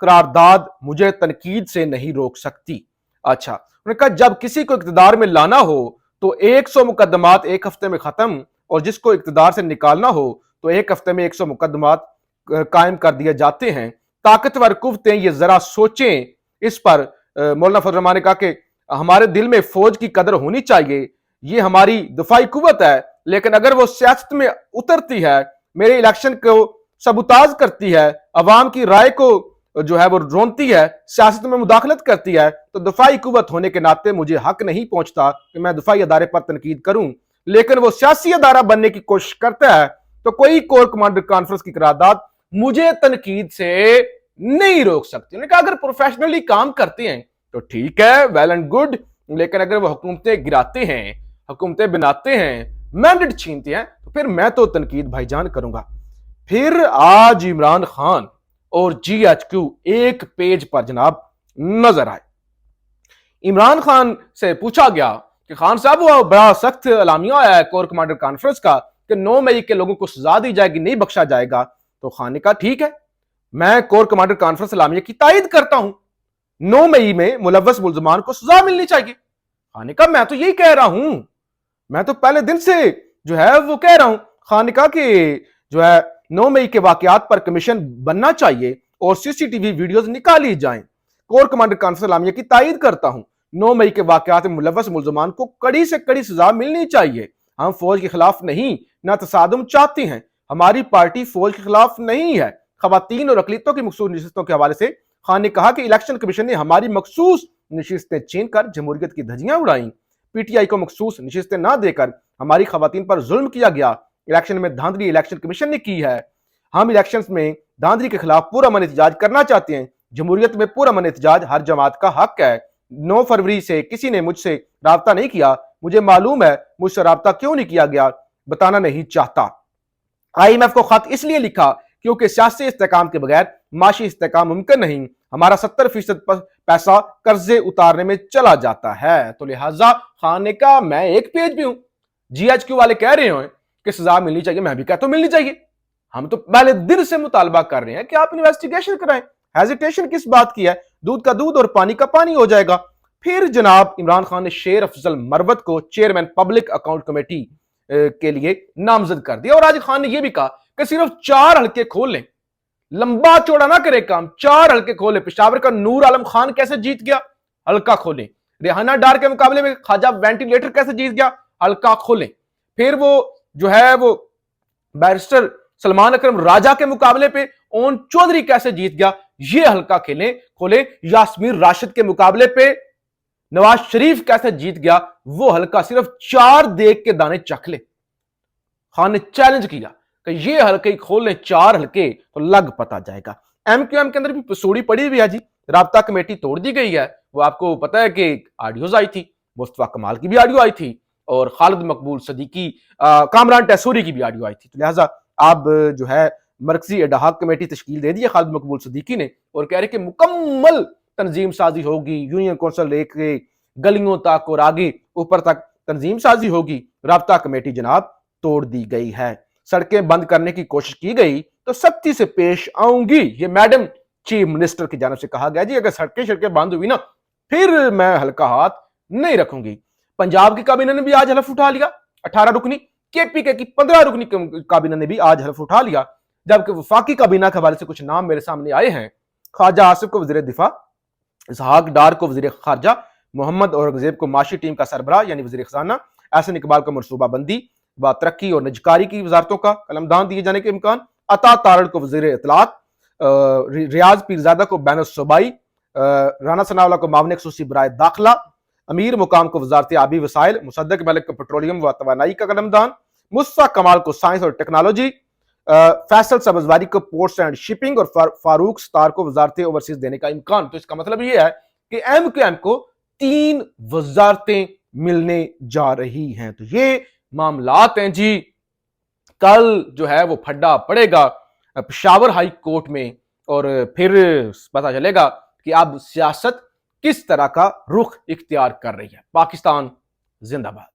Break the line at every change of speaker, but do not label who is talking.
قرارداد مجھے تنقید سے نہیں روک سکتی۔ اچھا، انہوں نے کہا جب کسی کو اقتدار میں لانا ہو تو 100 مقدمات ایک ہفتے میں ختم، اور جس کو اقتدار سے نکالنا ہو تو ایک ہفتے میں 100 مقدمات قائم کر دیے جاتے ہیں۔ طاقتور قوتیں یہ ذرا سوچیں اس پر۔ مولانا فضل الرحمان نے کہا کہ ہمارے دل میں فوج کی قدر ہونی چاہیے، یہ ہماری دفاعی قوت ہے، لیکن اگر وہ سیاست میں اترتی ہے، میرے الیکشن کو سبوتاژ کرتی ہے، عوام کی رائے کو جو ہے وہ رونتی ہے، سیاست میں مداخلت کرتی ہے، تو دفاعی قوت ہونے کے ناطے مجھے حق نہیں پہنچتا کہ میں دفاعی ادارے پر تنقید کروں۔ لیکن وہ سیاسی ادارہ بننے کی کوشش کرتا ہے تو کوئی کور کمانڈر کانفرنس کی قرارداد مجھے تنقید سے نہیں روک سکتی۔ انہوں نے کہا اگر پروفیشنلی کام کرتے ہیں تو ٹھیک ہے، ویل اینڈ گڈ، لیکن اگر وہ حکومتیں گراتے ہیں، حکومتیں بناتے ہیں، مینڈیٹ چھینتے ہیں، تو پھر میں تو تنقید بھائی جان کروں گا۔ پھر آج عمران خان اور جی ایچ کیو ایک پیج پر جناب نظر آئے۔ عمران خان سے پوچھا گیا کہ خان صاحب وہ بڑا سخت اعلامیہ آیا ہے کور کمانڈر کانفرنس کا کہ 9 مئی کے لوگوں کو سزا دی جائے گی، نہیں بخشا جائے گا۔ تو خان نے کہا ٹھیک ہے، میں کور کمانڈر کانفرنس اعلامیہ کی تائید کرتا ہوں، 9 مئی میں ملوث ملزمان کو سزا ملنی چاہیے۔ خان نے کہا میں تو یہی کہہ رہا ہوں، میں تو پہلے دن سے جو ہے وہ کہہ رہا ہوں۔ خان نے کہا کہ جو ہے 9 مئی کے واقعات پر کمیشن بننا چاہیے اور سی سی ٹی وی ویڈیوز نکالی جائیں۔ کور کمانڈر کانفرنس اعلامیہ کی تائید کرتا ہوں، 9 مئی کے واقعات میں ملوث ملزمان کو کڑی سے کڑی سزا ملنی چاہیے۔ ہم فوج کے خلاف نہیں، نہ تصادم چاہتے ہیں، ہماری پارٹی فوج کے خلاف نہیں ہے۔ خواتین اور اقلیتوں کی مخصوص نشستوں کے حوالے سے خان نے کہا کہ الیکشن کمیشن نے ہماری مخصوص نشستیں چھین کر جمہوریت کی دھجیاں اڑائیں، پی ٹی آئی کو مخصوص نشستیں نہ دے کر ہماری خواتین پر ظلم کیا گیا، الیکشن میں دھاندلی الیکشن کمیشن نے کی ہے۔ ہم الیکشنز میں دھاندلی کے خلاف پرامن احتجاج کرنا چاہتے ہیں۔ جمہوریت میں پرامن احتجاج ہر جماعت کا حق ہے۔ 9 فروری سے کسی نے مجھ سے رابطہ نہیں کیا، مجھے معلوم ہے مجھ سے رابطہ کیوں نہیں کیا گیا، بتانا نہیں چاہتا۔ آئی ایم ایف کو خط اس لیے لکھا کیونکہ سیاسی استحکام کے بغیر معاشی استحکام ممکن نہیں، ہمارا 70% پیسہ قرضے اتارنے میں چلا جاتا ہے۔ تو لہٰذا خان نے کہا میں ایک پیج بھی ہوں، جی ایچ کیو والے کہہ رہے ہیں کہ سزا ملنی چاہیے، میں بھی کہتا ہوں ملنی چاہیے۔ ہم تو پہلے دن سے مطالبہ کر رہے ہیں کہ آپ انویسٹیگیشن کرائیں، ہیزیٹیشن کس بات کی ہے، دودھ کا دودھ اور پانی کا پانی ہو جائے گا۔ پھر جناب عمران خان نے شیر افضل مروت کو چیئرمین پبلک اکاؤنٹ کمیٹی کے لیے نامزد کر دیا، اور آج خان نے یہ بھی کہا کہ صرف 4 حلقے کھول لیں، لمبا چوڑا نہ کرے کام، 4 حلقے کھولیں۔ پشاور کا نور عالم خان کیسے جیت گیا، حلقہ کھولیں۔ ریحانہ ڈار کے مقابلے میں خواجہ وینٹیلیٹر کیسے جیت گیا، حلقہ کھولیں۔ پھر وہ جو ہے وہ بیرسٹر سلمان اکرم راجہ کے مقابلے پہ اون چودھری کیسے جیت گیا، یہ حلقہ کھولیں۔ یاسمین راشد کے مقابلے پہ نواز شریف کیسے جیت گیا، وہ حلقہ صرف 4 دیگ کے دانے چکھ لے۔ خان نے چیلنج کیا کہ یہ حلقے کھول لیں، 4 حلقے، تو لگ پتا جائے گا۔ ایم کیو ایم کے اندر بھی پسوڑی پڑی ہوئی ہے جی، رابطہ کمیٹی توڑ دی گئی ہے۔ وہ آپ کو پتا ہے کہ آڈیوز آئی تھی، مصطفیٰ کمال کی بھی آڈیو آئی تھی، اور خالد مقبول صدیقی، کامران ٹیسوری کی بھی آڈیو آئی تھی۔ تو لہٰذا آپ جو ہے مرکزی اڈہاک کمیٹی تشکیل دے دی ہے خالد مقبول صدیقی نے، اور کہہ رہے کہ مکمل تنظیم سازی ہوگی، یونین کونسل لے کے گلیوں تک اور آگے اوپر تک تنظیم سازی ہوگی۔ رابطہ کمیٹی جناب توڑ دی گئی ہے، سڑکیں بند کرنے کی کوشش کی گئی تو سختی سے پیش آؤں گی، یہ میڈم چیف منسٹر کی جانب سے کہا گیا جی، اگر سڑکیں بند ہوئی نا پھر میں ہلکا ہاتھ نہیں رکھوں گی۔ پنجاب کی کابینہ نے بھی آج حلف اٹھا لیا، 18 رکنی، کے پی کے کی 15 رکنی کابینہ نے بھی آج حلف اٹھا لیا، جبکہ وفاقی کابینہ کے حوالے سے کچھ نام میرے سامنے آئے ہیں۔ خواجہ آصف کو وزیر دفاع، اسحاق ڈار کو وزیر خارجہ، محمد اورنگزیب کو معاشی ٹیم کا سربراہ یعنی وزیر خزانہ، احسن اقبال کو منصوبہ بندی و ترقی اور نجکاری کی وزارتوں کا قلمدان دیے جانے کے امکان، عطا تارڑ کو وزیر اطلاعات، ریاض پیرزادہ کو بین الصوبائی، رانا ثناء اللہ کو معاون خصوصی برائے داخلہ، امیر مقام کو وزارت آبی وسائل، مصدق ملک کو پیٹرولیم و توانائی کا قلمدان، مصطفیٰ کمال کو سائنس اور ٹیکنالوجی، فیصل سبزواری کو پورٹس اینڈ شپنگ، اور فاروق ستار کو وزارت اوورسیز دینے کا امکان۔ تو اس کا مطلب یہ ہے کہ ایم کیو ایم کو 3 وزارتیں ملنے جا رہی ہیں۔ تو یہ معاملات ہیں جی، کل جو ہے وہ پھڈا پڑے گا پشاور ہائی کورٹ میں، اور پھر پتا چلے گا کہ اب سیاست کس طرح کا رخ اختیار کر رہی ہے۔ پاکستان زندہ باد۔